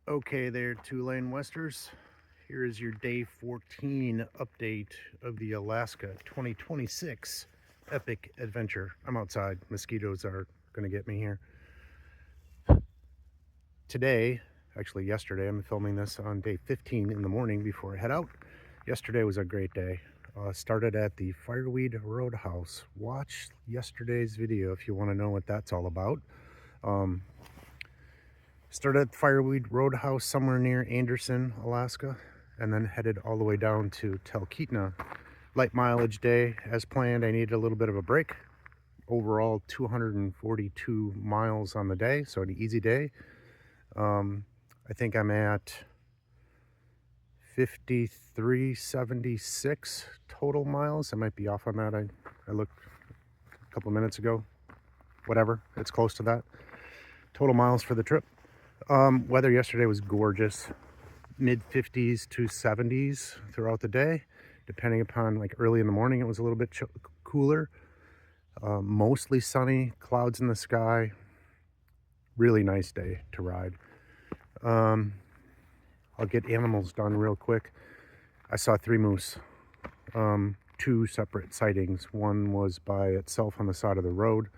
Okay there, two-lane westers. Here is your day 14 update of the Alaska 2026 Epic Adventure. I'm outside. Mosquitoes are going to get me here. Today, actually yesterday, I'm filming this on day 15 in the morning before I head out. Yesterday was a great day. Started at the Fireweed Roadhouse. Watch yesterday's video if you want to know what that's all about. Started at Fireweed Roadhouse somewhere near Anderson, Alaska, and then headed all the way down to Talkeetna. Light mileage day as planned. I needed a little bit of a break. Overall 242 miles on the day, so an easy day. I think I'm at 5376 total miles. I might be off on that. I looked a couple minutes ago. Whatever, it's close to that. Total miles for the trip. Weather yesterday was gorgeous. Mid 50s to 70s throughout the day, depending upon, like, early in the morning it was a little bit cooler. Mostly sunny, clouds in the sky. Really nice day to ride. I'll get animals done real quick. I saw 3 moose. 2 separate sightings. One was by itself on the side of the road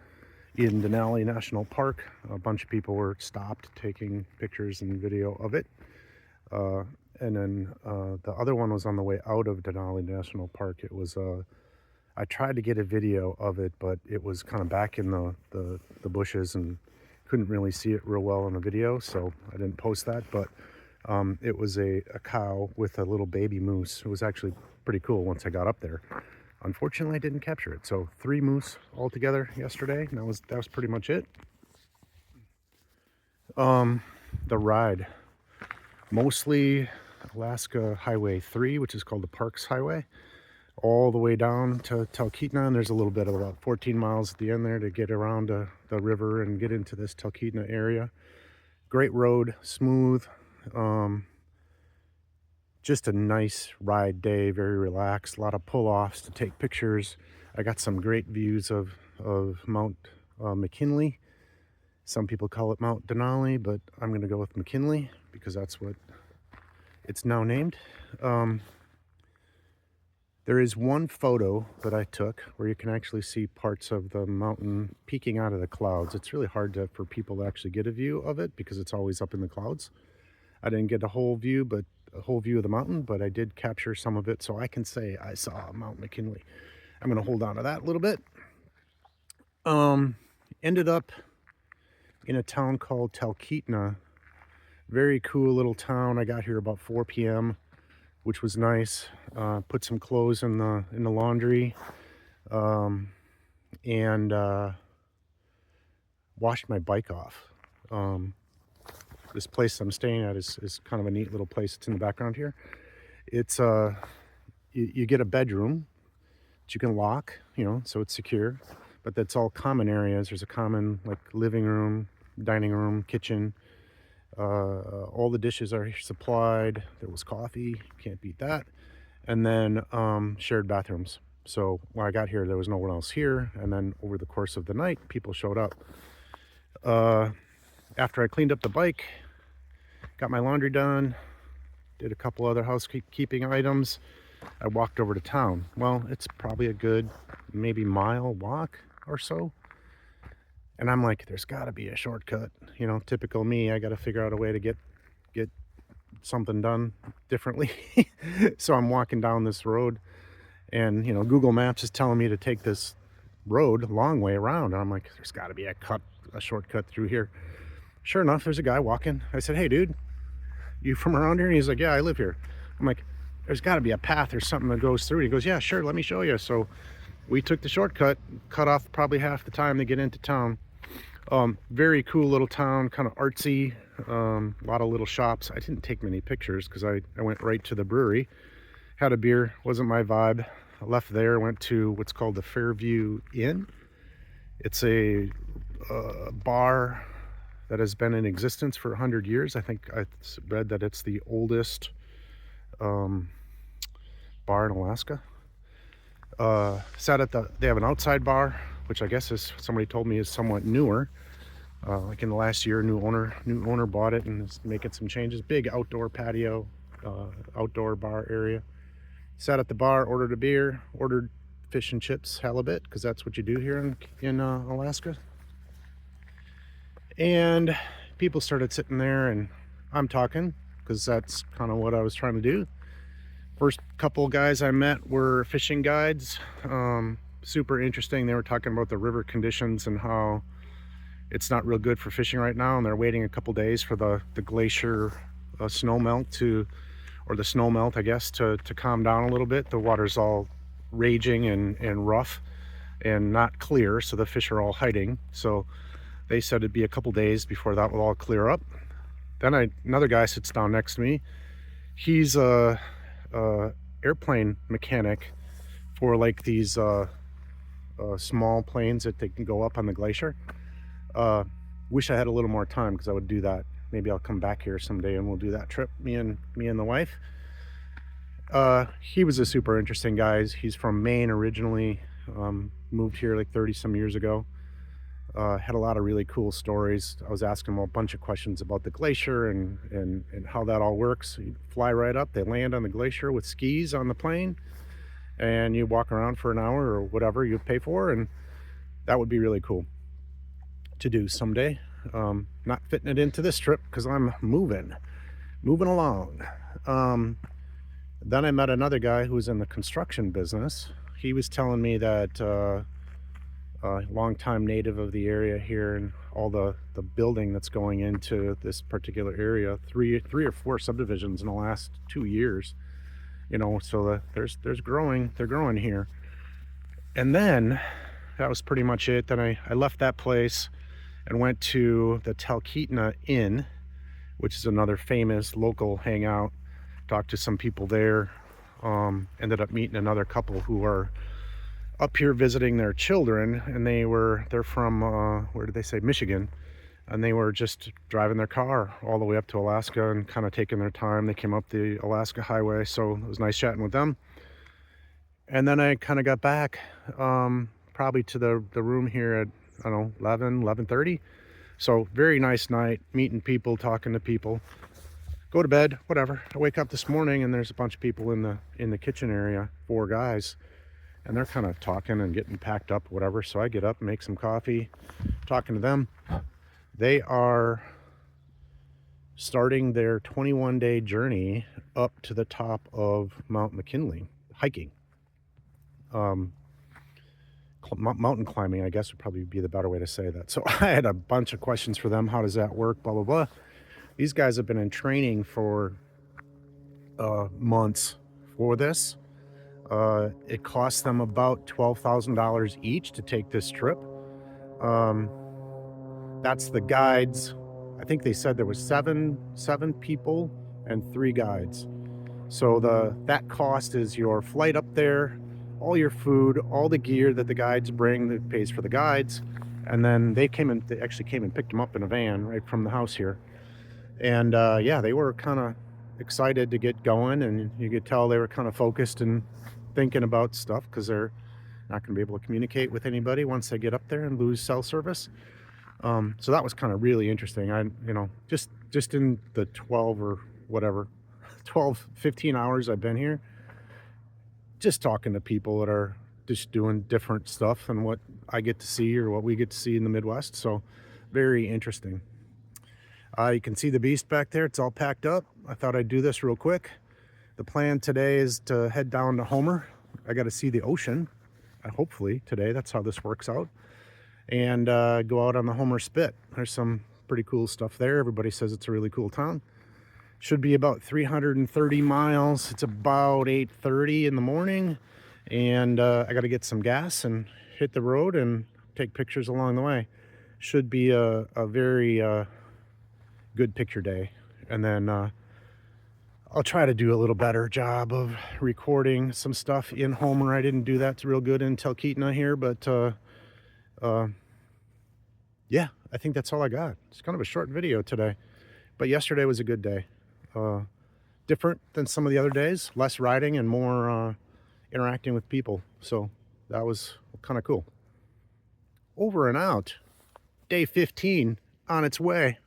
in Denali National Park. A bunch of people were stopped taking pictures and video of it. And then the other one was on the way out of Denali National Park. It was I tried to get a video of it, but it was kind of back in the bushes and couldn't really see it real well in the video, so I didn't post that. But it was a cow with a little baby moose. It was actually pretty cool once I got up there. Unfortunately, I didn't capture it. So 3 moose altogether yesterday. And that was pretty much it. The ride, mostly Alaska Highway 3, which is called the Parks Highway, all the way down to Talkeetna, and there's a little bit of about 14 miles at the end there to get around the river and get into this Talkeetna area. Great road, smooth. Just a nice ride day, very relaxed. A lot of pull-offs to take pictures. I got some great views of Mount McKinley. Some people call it Mount Denali, but I'm going to go with McKinley because that's what it's now named. There is one photo that I took where you can actually see parts of the mountain peeking out of the clouds. It's really hard for people to actually get a view of it because it's always up in the clouds. I didn't get a whole view of the mountain, but I did capture some of it, so I can say I saw Mount McKinley. I'm going to hold on to that a little bit. Ended up in a town called Talkeetna. Very cool little town. I got here about 4 p.m., which was nice. Put some clothes in the laundry, and washed my bike off. This place I'm staying at is kind of a neat little place. It's in the background here. It's you get a bedroom that you can lock, so it's secure, but that's all common areas. There's a common, like, living room, dining room, kitchen. All the dishes are supplied. There was coffee, can't beat that. And then shared bathrooms. So when I got here, there was no one else here, and then over the course of the night, people showed up. After I cleaned up the bike, got my laundry done, did a couple other housekeeping items, I walked over to town. Well, it's probably a good maybe mile walk or so. And I'm like, there's got to be a shortcut. Typical me, I got to figure out a way to get something done differently. So I'm walking down this road, and Google Maps is telling me to take this road a long way around. And I'm like, there's got to be a shortcut through here. Sure enough, there's a guy walking. I said, hey dude, you from around here? And he's like, yeah, I live here. I'm like, there's got to be a path or something that goes through. He goes, yeah, sure, let me show you. So we took the shortcut, cut off probably half the time to get into town. Very cool little town, kind of artsy. A lot of little shops. I didn't take many pictures because I went right to the brewery, had a beer. Wasn't my vibe. I left there, went to what's called the Fairview Inn. It's a bar that has been in existence for 100 years. I think I read that it's the oldest bar in Alaska. They have an outside bar, which I guess somebody told me is somewhat newer. Like in the last year, new owner bought it and is making some changes. Big outdoor patio, outdoor bar area. Sat at the bar, ordered a beer, ordered fish and chips, halibut, because that's what you do here in Alaska. And people started sitting there, and I'm talking because that's kind of what I was trying to do. First couple guys I met were fishing guides. Super interesting. They were talking about the river conditions and how it's not real good for fishing right now, and they're waiting a couple days for the glacier snow melt or the snow melt, I guess, to calm down a little bit. The water's all raging and rough and not clear, so the fish are all hiding. So they said it'd be a couple days before that will all clear up. Then another guy sits down next to me. He's a airplane mechanic for like these small planes that they can go up on the glacier. Wish I had a little more time because I would do that. Maybe I'll come back here someday and we'll do that trip, me and the wife. He was a super interesting guy. He's from Maine originally, moved here like 30 some years ago. Had a lot of really cool stories. I was asking him a bunch of questions about the glacier and how that all works. You fly right up, they land on the glacier with skis on the plane, and you walk around for an hour or whatever you pay for, and that would be really cool to do someday. Not fitting it into this trip because I'm moving along. Then I met another guy who was in the construction business. He was telling me that longtime native of the area here, and all the building that's going into this particular area, three or four subdivisions in the last 2 years, you know, so they're growing here. And then that was pretty much it. Then I left that place and went to the Talkeetna Inn, which is another famous local hangout. Talked to some people there. Ended up meeting another couple who are up here visiting their children, and they're from where did they say, Michigan, and they were just driving their car all the way up to Alaska and kind of taking their time. They came up the Alaska highway, so it was nice chatting with them. And then I kind of got back probably to the room here at, I don't know, 11:30. So very nice night, meeting people, talking to people. Go to bed, whatever. I wake up this morning and there's a bunch of people in the kitchen area, 4 guys, and they're kind of talking and getting packed up, whatever. So I get up and make some coffee, talking to them. They are starting their 21-day journey up to the top of Mount McKinley, hiking. Mountain climbing, I guess, would probably be the better way to say that. So I had a bunch of questions for them. How does that work? Blah, blah, blah. These guys have been in training for months for this. It costs them about $12,000 each to take this trip. That's the guides. I think they said there was seven people and 3 guides. So that cost is your flight up there, all your food, all the gear that the guides bring that pays for the guides, and then they actually came and picked them up in a van right from the house here. And yeah, they were kind of excited to get going, and you could tell they were kind of focused and thinking about stuff because they're not going to be able to communicate with anybody once they get up there and lose cell service. So that was kind of really interesting. Just in the 15 hours I've been here, just talking to people that are just doing different stuff than what I get to see or what we get to see in the Midwest. So very interesting. You can see the beast back there. It's all packed up. I thought I'd do this real quick. The plan today is to head down to Homer. I got to see the ocean, hopefully today. That's how this works out. And go out on the Homer Spit. There's some pretty cool stuff there. Everybody says it's a really cool town. Should be about 330 miles. It's about 8:30 in the morning. And I got to get some gas and hit the road and take pictures along the way. Should be a very good picture day. And then I'll try to do a little better job of recording some stuff in Homer. I didn't do that real good in Talkeetna here, but yeah, I think that's all I got. It's kind of a short video today, but yesterday was a good day. Different than some of the other days, less riding and more interacting with people. So that was kind of cool. Over and out. Day 15 on its way.